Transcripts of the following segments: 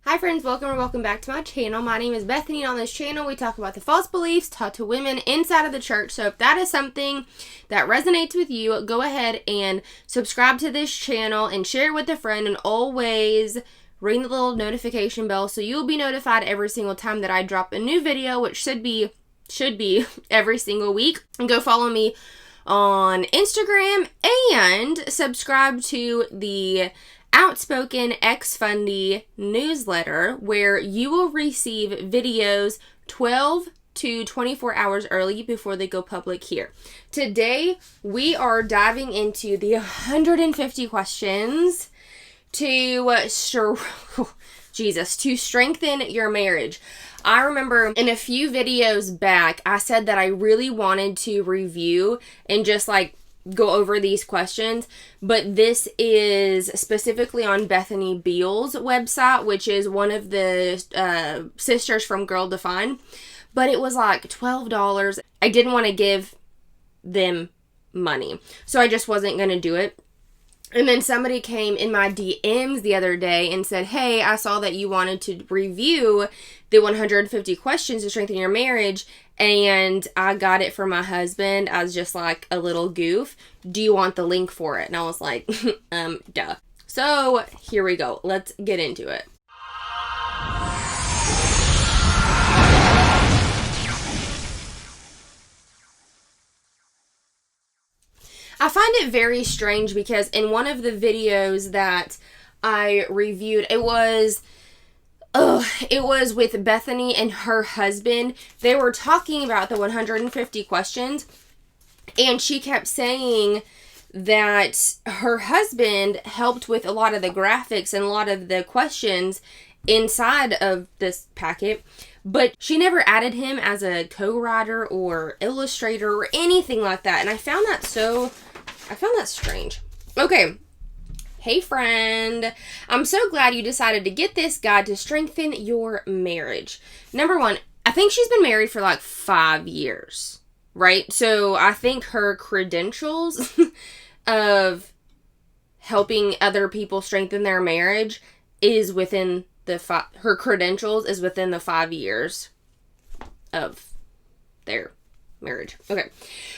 Hi friends, welcome back to my channel. My name is Bethany, and on this channel we talk about the false beliefs taught to women inside of the church. So if that is something that resonates with you, go ahead and subscribe to this channel and share it with a friend, and always ring the little notification bell so you'll be notified every single time that I drop a new video, which should be every single week. And go follow me on Instagram and subscribe to the Outspoken Exfundie Newsletter, where you will receive videos 12 to 24 hours early before they go public here. Today, we are diving into the 150 questions to strengthen your marriage. I remember in a few videos back, I said that I really wanted to review and just go over these questions, but this is specifically on Bethany Beal's website, which is one of the sisters from Girl Defined, but it was like $12. I didn't want to give them money, so I just wasn't going to do it. And then somebody came in my DMs the other day and said, hey, I saw that you wanted to review the 150 questions to strengthen your marriage, and I got it for my husband as just like a little goof. Do you want the link for it? And I was like, duh. So here we go. Let's get into it. I find it very strange because in one of the videos that I reviewed, it was with Bethany and her husband. They were talking about the 150 questions, and she kept saying that her husband helped with a lot of the graphics and a lot of the questions inside of this packet, but she never added him as a co-writer or illustrator or anything like that, and I found that strange. Okay. Hey friend, I'm so glad you decided to get this guide to strengthen your marriage. Number one, I think she's been married for like 5 years, right? So I think her credentials of helping other people strengthen their marriage is within her credentials is within the 5 years of their marriage. Okay.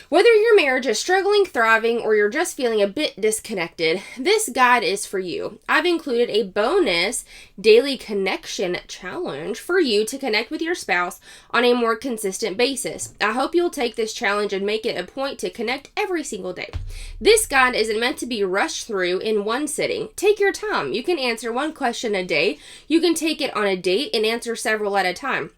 Whether your marriage is struggling, thriving, or you're just feeling a bit disconnected, this guide is for you. I've included a bonus daily connection challenge for you to connect with your spouse on a more consistent basis. I hope you'll take this challenge and make it a point to connect every single day. This guide isn't meant to be rushed through in one sitting. Take your time. You can answer one question a day. You can take it on a date and answer several at a time.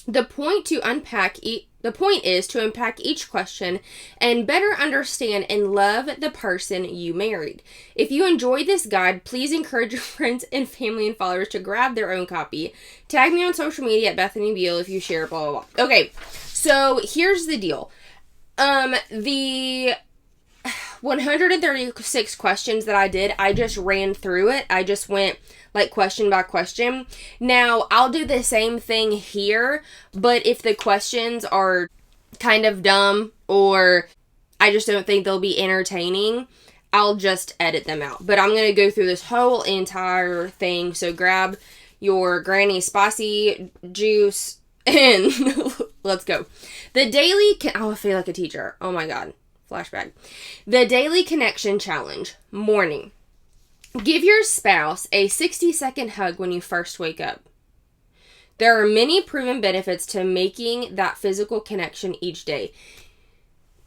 The point is to unpack each question and better understand and love the person you married. If you enjoyed this guide, please encourage your friends and family and followers to grab their own copy. Tag me on social media at Bethany Beal if you share, blah, blah, blah. Okay, so here's the deal. The 136 questions that I did, I just ran through it. I just went question by question. Now, I'll do the same thing here, but if the questions are kind of dumb or I just don't think they'll be entertaining, I'll just edit them out. But I'm going to go through this whole entire thing, so grab your granny spicy juice and let's go. I feel like a teacher. Oh my God. Flashback. The Daily Connection Challenge. Morning. Give your spouse a 60-second hug when you first wake up. There are many proven benefits to making that physical connection each day.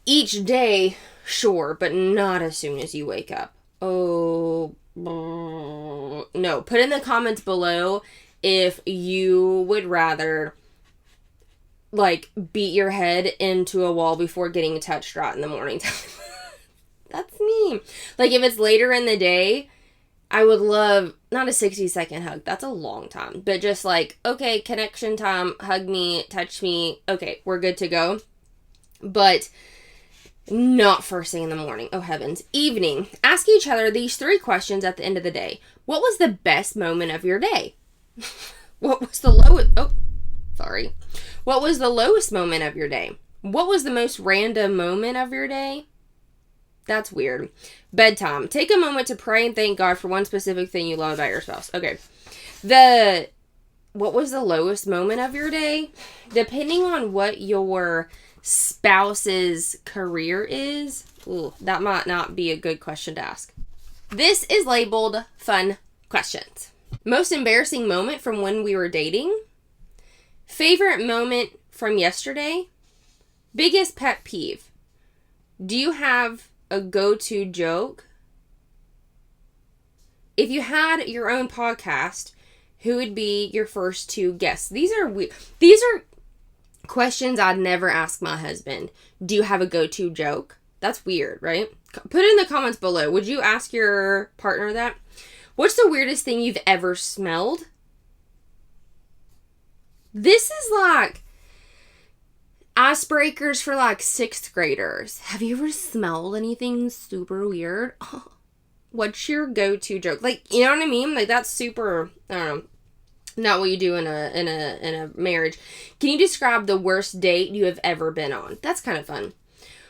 Each day, sure, but not as soon as you wake up. Oh, no. Put in the comments below if you would rather beat your head into a wall before getting touched right in the morning time. That's me. If it's later in the day, I would love, not a 60-second hug. That's a long time. But just okay, connection time, hug me, touch me. Okay, we're good to go. But not first thing in the morning. Oh, heavens. Evening. Ask each other these 3 questions at the end of the day. What was the best moment of your day? What was the lowest moment of your day? What was the most random moment of your day? That's weird. Bedtime. Take a moment to pray and thank God for one specific thing you love about your spouse. Okay. The what was the lowest moment of your day? Depending on what your spouse's career is, that might not be a good question to ask. This is labeled fun questions. Most embarrassing moment from when we were dating? Favorite moment from yesterday? Biggest pet peeve? Do you have a go-to joke? If you had your own podcast, who would be your first two guests? These are questions I'd never ask my husband. Do you have a go-to joke? That's weird, right? Put it in the comments below. Would you ask your partner that? What's the weirdest thing you've ever smelled? This is like icebreakers for like 6th graders. Have you ever smelled anything super weird? What's your go-to joke? Like, you know what I mean? Like, that's super, I don't know, not what you do in a marriage. Can you describe the worst date you have ever been on? That's kind of fun.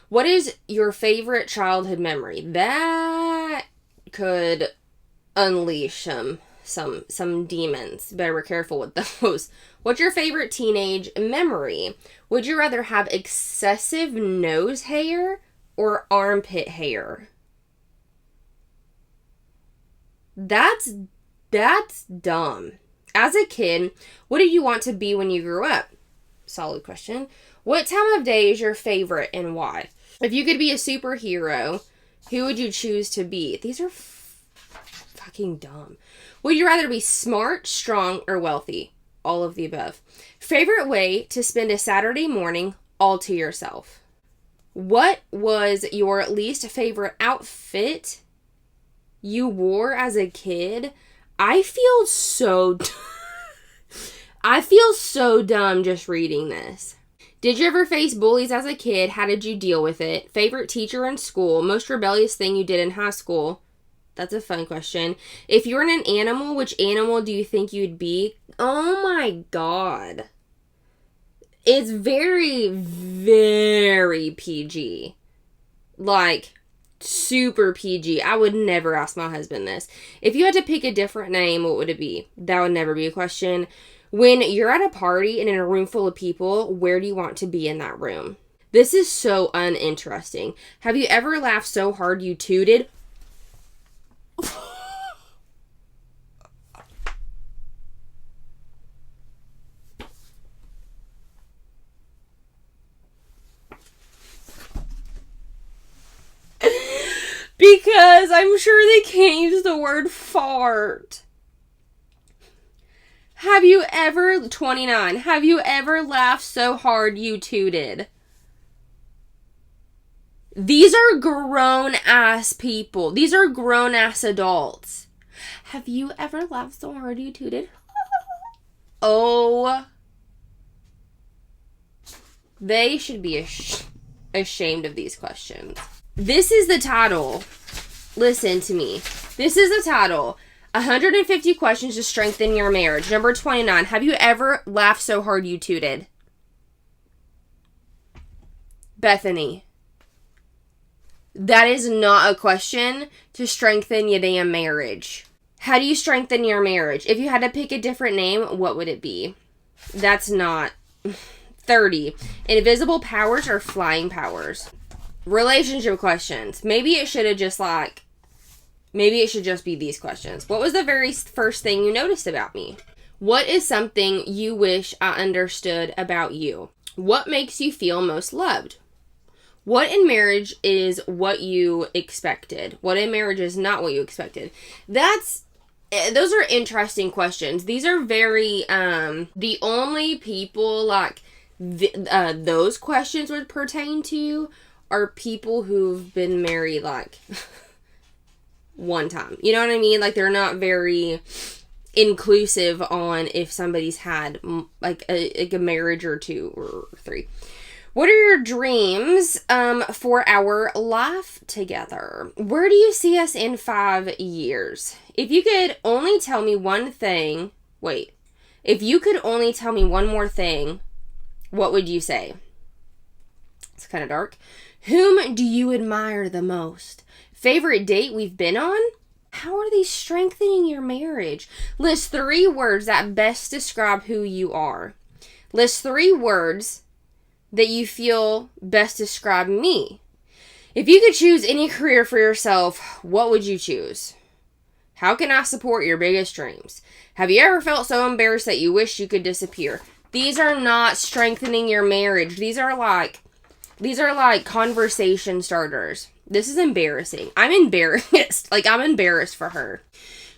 What is your favorite childhood memory? That could unleash some demons. Better be careful with those. What's your favorite teenage memory? Would you rather have excessive nose hair or armpit hair? That's dumb. As a kid, what did you want to be when you grew up? Solid question. What time of day is your favorite and why? If you could be a superhero, who would you choose to be? These are fucking dumb. Would you rather be smart, strong, or wealthy? All of the above. Favorite way to spend a Saturday morning all to yourself? What was your least favorite outfit you wore as a kid? I feel so dumb just reading this. Did you ever face bullies as a kid? How did you deal with it? Favorite teacher in school? Most rebellious thing you did in high school? That's a fun question. If you were an animal, which animal do you think you'd be? Oh my God. It's very, very PG. Like, super PG. I would never ask my husband this. If you had to pick a different name, what would it be? That would never be a question. When you're at a party and in a room full of people, where do you want to be in that room? This is so uninteresting. Have you ever laughed so hard you tooted? Because I'm sure they can't use the word fart. Have you ever, 29, have you ever laughed so hard you tooted? These are grown-ass people. These are grown-ass adults. Have you ever laughed so hard you tooted? Oh. They should be ashamed of these questions. This is the title. Listen to me. This is the title. 150 questions to strengthen your marriage. Number 29. Have you ever laughed so hard you tooted? Bethany. That is not a question to strengthen your damn marriage. How do you strengthen your marriage? If you had to pick a different name, what would it be? That's not. 30. Invisible powers or flying powers? Relationship questions. Maybe it should just be these questions. What was the very first thing you noticed about me? What is something you wish I understood about you? What makes you feel most loved? What in marriage is what you expected? What in marriage is not what you expected? Those are interesting questions. These are very, the only people those questions would pertain to are people who've been married one time. You know what I mean? Like, they're not very inclusive on if somebody's had a marriage or 2 or 3. What are your dreams for our life together? Where do you see us in 5 years? If you could only tell me one thing, if you could only tell me one more thing, what would you say? It's kind of dark. Whom do you admire the most? Favorite date we've been on? How are these strengthening your marriage? List 3 words that best describe who you are. List 3 words that you feel best describe me. If you could choose any career for yourself, what would you choose? How can I support your biggest dreams? Have you ever felt so embarrassed that you wish you could disappear? These are not strengthening your marriage. These are like conversation starters. This is embarrassing. I'm embarrassed. I'm embarrassed for her.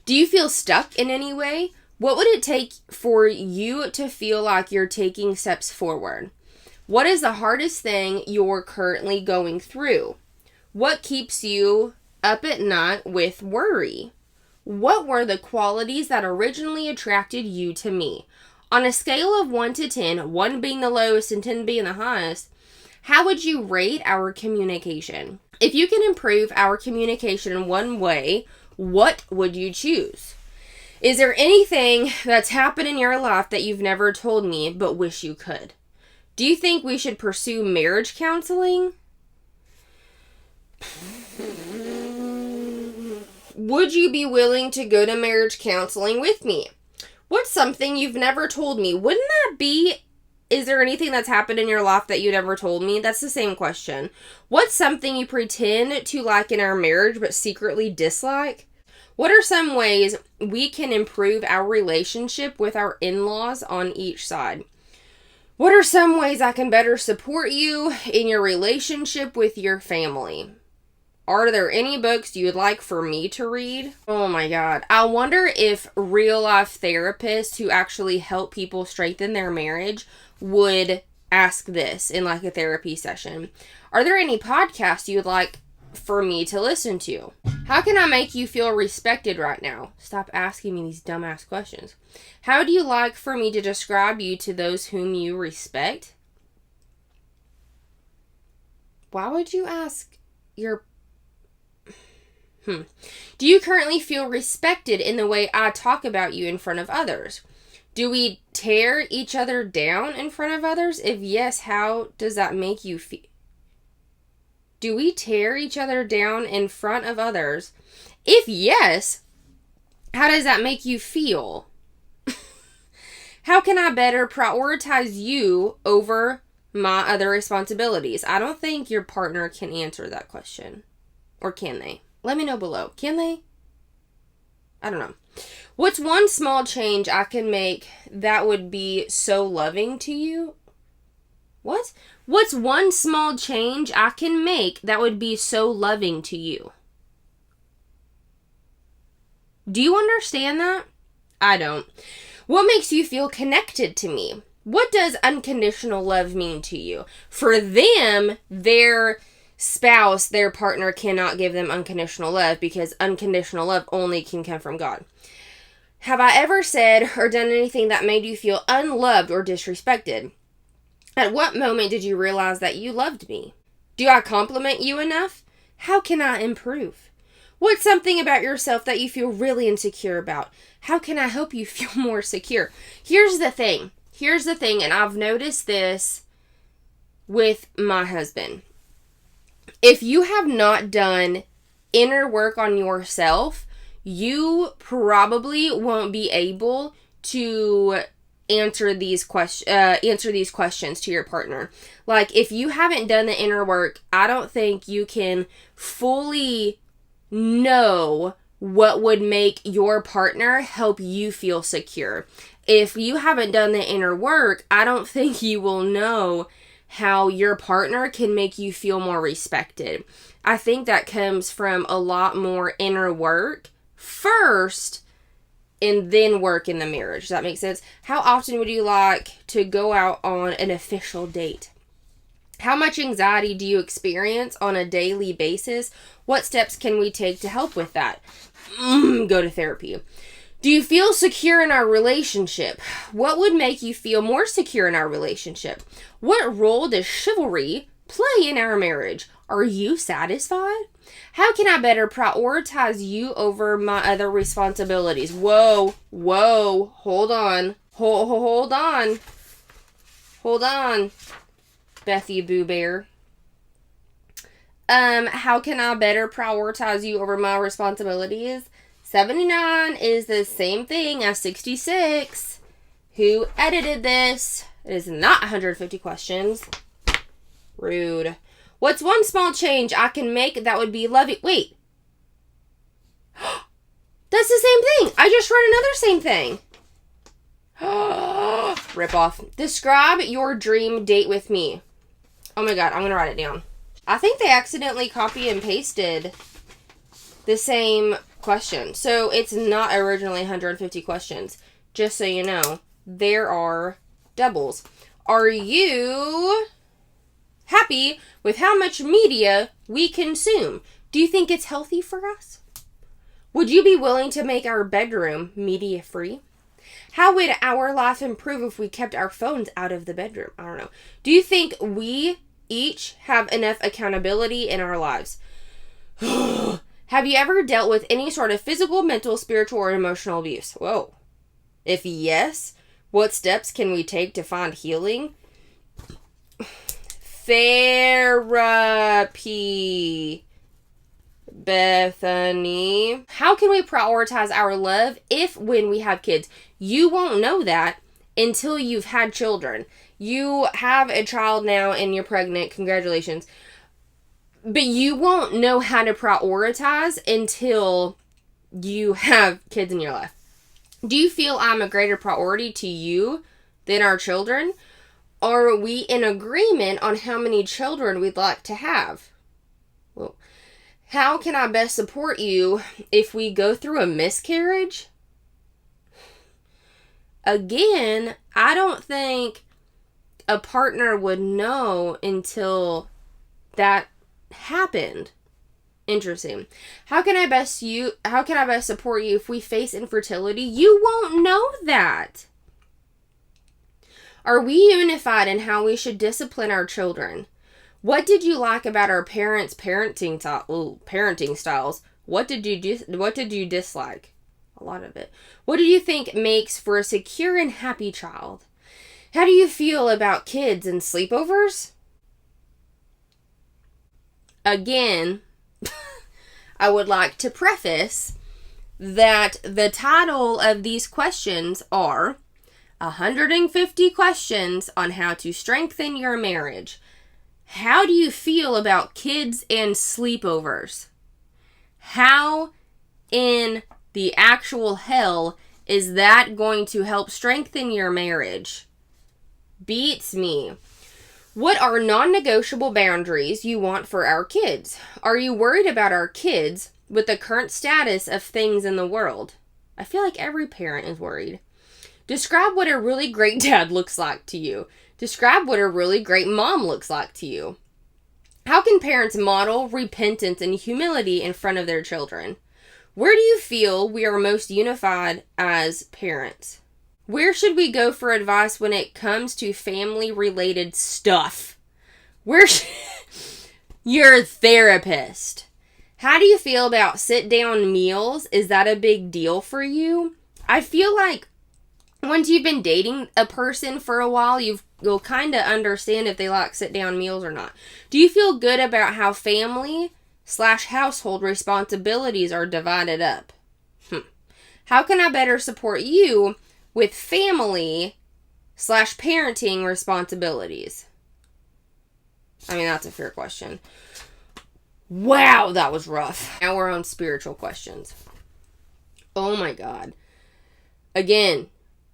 Do you feel stuck in any way? What would it take for you to feel like you're taking steps forward? What is the hardest thing you're currently going through? What keeps you up at night with worry? What were the qualities that originally attracted you to me? On a scale of 1 to 10, 1 being the lowest and 10 being the highest, how would you rate our communication? If you can improve our communication in one way, what would you choose? Is there anything that's happened in your life that you've never told me but wish you could? Do you think we should pursue marriage counseling? Would you be willing to go to marriage counseling with me? What's something you've never told me? Wouldn't that be, is there anything that's happened in your life that you never told me? That's the same question. What's something you pretend to like in our marriage but secretly dislike? What are some ways we can improve our relationship with our in-laws on each side? What are some ways I can better support you in your relationship with your family? Are there any books you would like for me to read? Oh my God. I wonder if real life therapists who actually help people strengthen their marriage would ask this in a therapy session. Are there any podcasts you would like for me to listen to? How can I make you feel respected right now? Stop asking me these dumbass questions. How do you like for me to describe you to those whom you respect? Why would you ask your... Do you currently feel respected in the way I talk about you in front of others? Do we tear each other down in front of others? If yes, how does that make you feel? Do we tear each other down in front of others? If yes, how does that make you feel? How can I better prioritize you over my other responsibilities? I don't think your partner can answer that question. Or can they? Let me know below. Can they? I don't know. What's one small change I can make that would be so loving to you? What? What's one small change I can make that would be so loving to you? Do you understand that? I don't. What makes you feel connected to me? What does unconditional love mean to you? For them, their spouse, their partner cannot give them unconditional love because unconditional love only can come from God. Have I ever said or done anything that made you feel unloved or disrespected? At what moment did you realize that you loved me? Do I compliment you enough? How can I improve? What's something about yourself that you feel really insecure about? How can I help you feel more secure? Here's the thing, and I've noticed this with my husband. If you have not done inner work on yourself, you probably won't be able to answer these questions to your partner. If you haven't done the inner work, I don't think you can fully know what would make your partner help you feel secure. If you haven't done the inner work, I don't think you will know how your partner can make you feel more respected. I think that comes from a lot more inner work first and then work in the marriage. Does that make sense? How often would you like to go out on an official date? How much anxiety do you experience on a daily basis? What steps can we take to help with that? Go to therapy. Do you feel secure in our relationship? What would make you feel more secure in our relationship? What role does chivalry play in our marriage? Are you satisfied? How can I better prioritize you over my other responsibilities? Whoa, hold on. Hold on, Bethy Boo Bear. How can I better prioritize you over my responsibilities? 79 is the same thing as 66. Who edited this? It is not 150 questions. Rude. What's one small change I can make that would be loving? Wait. That's the same thing. I just read another same thing. Rip off. Describe your dream date with me. Oh my god, I'm going to write it down. I think they accidentally copy and pasted the same question. So it's not originally 150 questions. Just so you know, there are doubles. Are you happy with how much media we consume? Do you think it's healthy for us? Would you be willing to make our bedroom media free? How would our life improve if we kept our phones out of the bedroom? I don't know. Do you think we each have enough accountability in our lives? Have you ever dealt with any sort of physical, mental, spiritual, or emotional abuse? Whoa. If yes, what steps can we take to find healing? Therapy. Bethany. How can we prioritize our love when we have kids? You won't know that until you've had children. You have a child now and you're pregnant. Congratulations. But you won't know how to prioritize until you have kids in your life. Do you feel I'm a greater priority to you than our children? Are we in agreement on how many children we'd like to have? Well, how can I best support you if we go through a miscarriage? Again, I don't think a partner would know until that happened. Interesting. How can I best support you if we face infertility? You won't know that. Are we unified in how we should discipline our children? What did you like about our parents' parenting styles? What did you dislike? A lot of it. What do you think makes for a secure and happy child? How do you feel about kids and sleepovers? Again, I would like to preface that the title of these questions are 150 questions on how to strengthen your marriage. How do you feel about kids and sleepovers? How in the actual hell is that going to help strengthen your marriage? Beats me. What are non-negotiable boundaries you want for our kids? Are you worried about our kids with the current status of things in the world? I feel like every parent is worried. Describe what a really great dad looks like to you. Describe what a really great mom looks like to you. How can parents model repentance and humility in front of their children? Where do you feel we are most unified as parents? Where should we go for advice when it comes to family-related stuff? Your therapist. How do you feel about sit-down meals? Is that a big deal for you? I feel like once you've been dating a person for a while, you'll kind of understand if they like sit-down meals or not. Do you feel good about how family/household responsibilities are divided up? How can I better support you with family/parenting responsibilities? I mean, that's a fair question. Wow, that was rough. Now we're on spiritual questions. Oh my God. Again,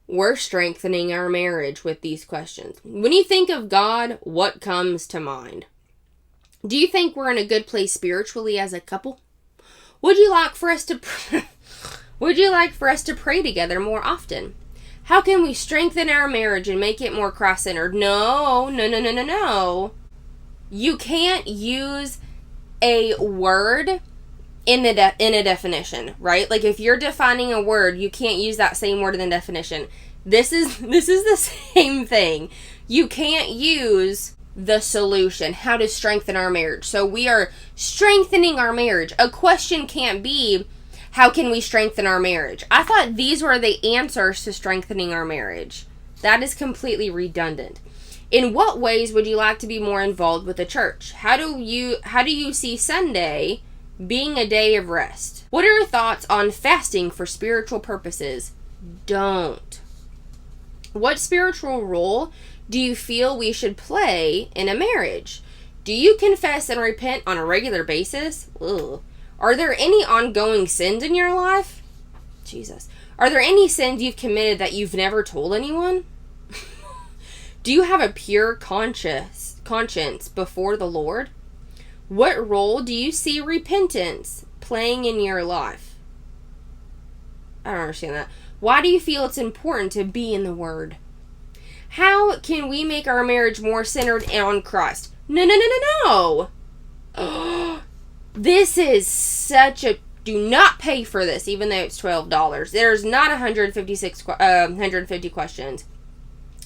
we're strengthening our marriage with these questions. When you think of God, what comes to mind? Do you think we're in a good place spiritually as a couple? Would you like for us to pray together more often? How can we strengthen our marriage and make it more Christ-centered? No. You can't use a word in a definition, right? Like if you're defining a word, you can't use that same word in the definition. This is the same thing. You can't use the solution, how to strengthen our marriage. So we are strengthening our marriage. A question can't be, how can we strengthen our marriage? I thought these were the answers to strengthening our marriage. That is completely redundant. In what ways would you like to be more involved with the church? How do you see Sunday being a day of rest. What are your thoughts on fasting for spiritual purposes? Don't. What spiritual role do you feel we should play in a marriage? Do you confess and repent on a regular basis? Ugh. Are there any ongoing sins in your life? Jesus. Are there any sins you've committed that you've never told anyone? Do you have a pure conscience before the Lord? What role do you see repentance playing in your life? I don't understand that. Why do you feel it's important to be in the Word? How can we make our marriage more centered on Christ? No. This is such a... Do not pay for this, even though it's $12. There's not 150 questions.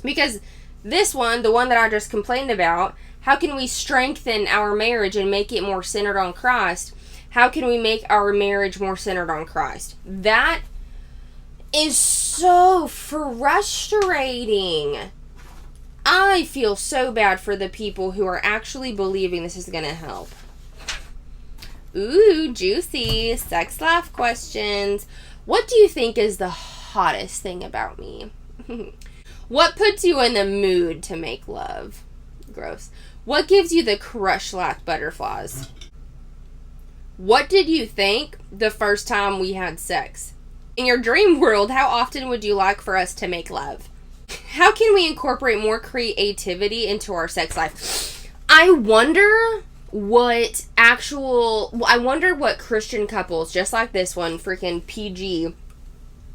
Because this one, the one that I just complained about, how can we strengthen our marriage and make it more centered on Christ? How can we make our marriage more centered on Christ? That is so frustrating. I feel so bad for the people who are actually believing this is going to help. Ooh, juicy. Sex life questions. What do you think is the hottest thing about me? What puts you in the mood to make love? Gross. What gives you the crush like butterflies? What did you think the first time we had sex? In your dream world, how often would you like for us to make love? How can we incorporate more creativity into our sex life? I wonder what Christian couples, just like this one, freaking PG,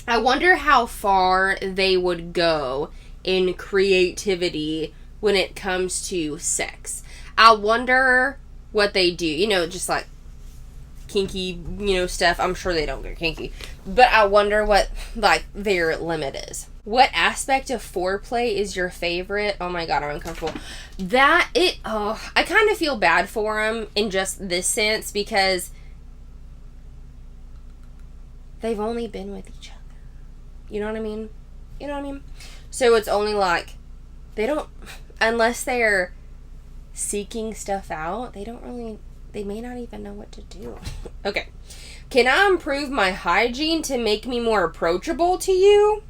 I wonder how far they would go in creativity when it comes to sex. I wonder what they do. You know, just like kinky, stuff. I'm sure they don't get kinky. But I wonder what, their limit is. What aspect of foreplay is your favorite? Oh my God, I'm uncomfortable. I kind of feel bad for them in just this sense because they've only been with each other. You know what I mean? So it's only unless they're seeking stuff out, they may not even know what to do. Okay. Can I improve my hygiene to make me more approachable to you?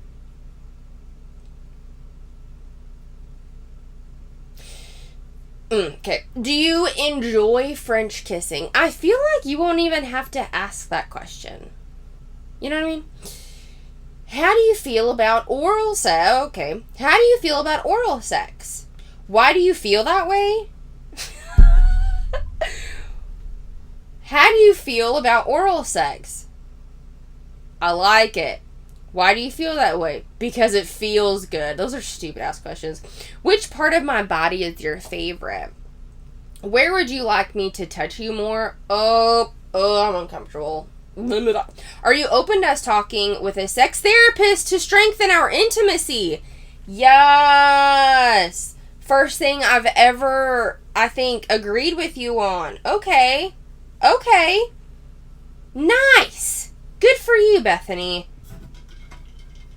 Okay. Do you enjoy French kissing? I feel like you won't even have to ask that question. You know what I mean? How do you feel about oral sex? Okay. How do you feel about oral sex? Why do you feel that way? How do you feel about oral sex? I like it. Why do you feel that way? Because it feels good. Those are stupid ass questions. Which part of my body is your favorite? Where would you like me to touch you more? Oh, I'm uncomfortable. Are you open to us talking with a sex therapist to strengthen our intimacy? Yes. First thing I've ever, I think, agreed with you on. Okay. Nice. Good for you, Bethany.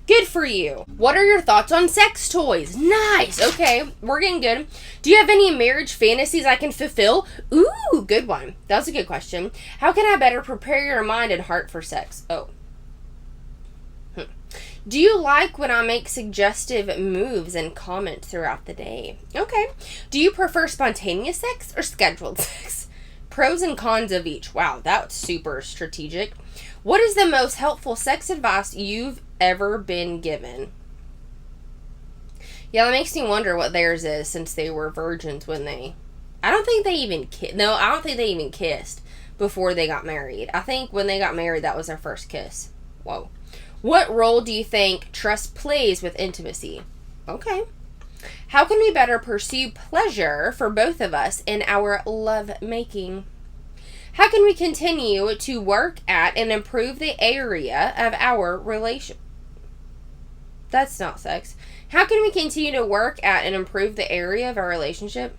Good for you. What are your thoughts on sex toys? Nice. Okay, we're getting good. Do you have any marriage fantasies I can fulfill? Ooh, good one. That was a good question. How can I better prepare your mind and heart for sex? Do you like when I make suggestive moves and comment throughout the day? Okay. Do you prefer spontaneous sex or scheduled sex? Pros and cons of each. Wow, that's super strategic. What is the most helpful sex advice you've ever been given? Yeah, that makes me wonder what theirs is since they were virgins when they... I don't think they even kissed before they got married. I think when they got married, that was their first kiss. Whoa. What role do you think trust plays with intimacy? Okay. How can we better pursue pleasure for both of us in our love making? How can we continue to work at and improve the area of our relation? That's not sex. How can we continue to work at and improve the area of our relationship?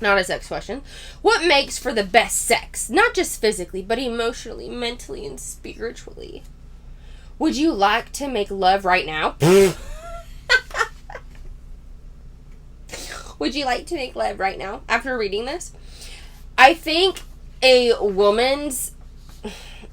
Not a sex question. What makes for the best sex? Not just physically, but emotionally, mentally, and spiritually. Would you like to make love right now? Would you like to make love right now after reading this? I think a woman's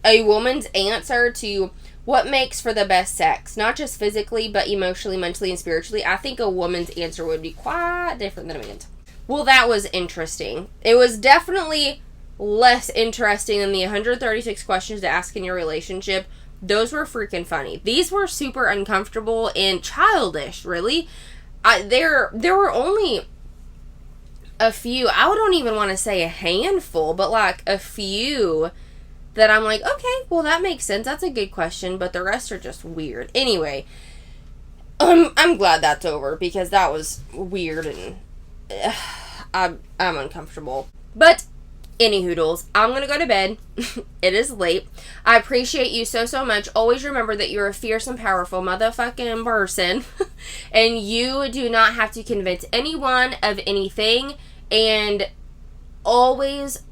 answer to what makes for the best sex, not just physically, but emotionally, mentally, and spiritually, I think a woman's answer would be quite different than a man's. Well, that was interesting. It was definitely less interesting than the 136 questions to ask in your relationship. Those were freaking funny. These were super uncomfortable and childish, really. There were only a few, I don't even want to say a handful, but like a few that I'm like, okay, well, that makes sense. That's a good question, but the rest are just weird. Anyway, I'm glad that's over because that was weird and I'm uncomfortable. But anywhoodles, I'm gonna go to bed. It is late. I appreciate you so much. Always remember that you're a fierce and powerful motherfucking person, and you do not have to convince anyone of anything, and always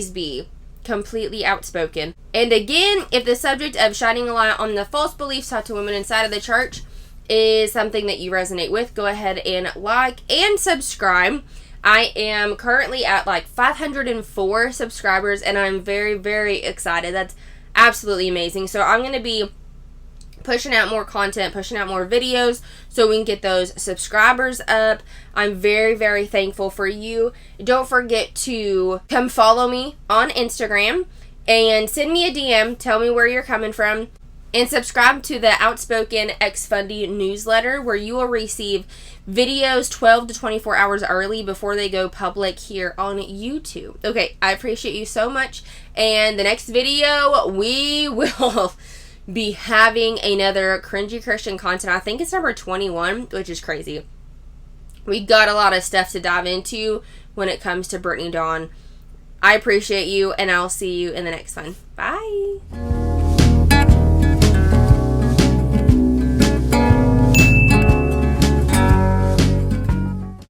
be completely outspoken. And again, if the subject of shining a light on the false beliefs taught to women inside of the church is something that you resonate with, go ahead and like and subscribe. I am currently at like 504 subscribers, and I'm very excited. That's absolutely amazing. So I'm going to be pushing out more content, pushing out more videos so we can get those subscribers up. I'm very thankful for you. Don't forget to come follow me on Instagram and send me a DM. Tell me where you're coming from. And subscribe to the Outspoken Exfundie Newsletter, where you will receive videos 12 to 24 hours early before they go public here on YouTube. Okay, I appreciate you so much. And the next video, we will be having another Cringy Christian Content. I think it's number 21, which is crazy. We got a lot of stuff to dive into when it comes to Brittany Dawn. I appreciate you, and I'll see you in the next one. Bye.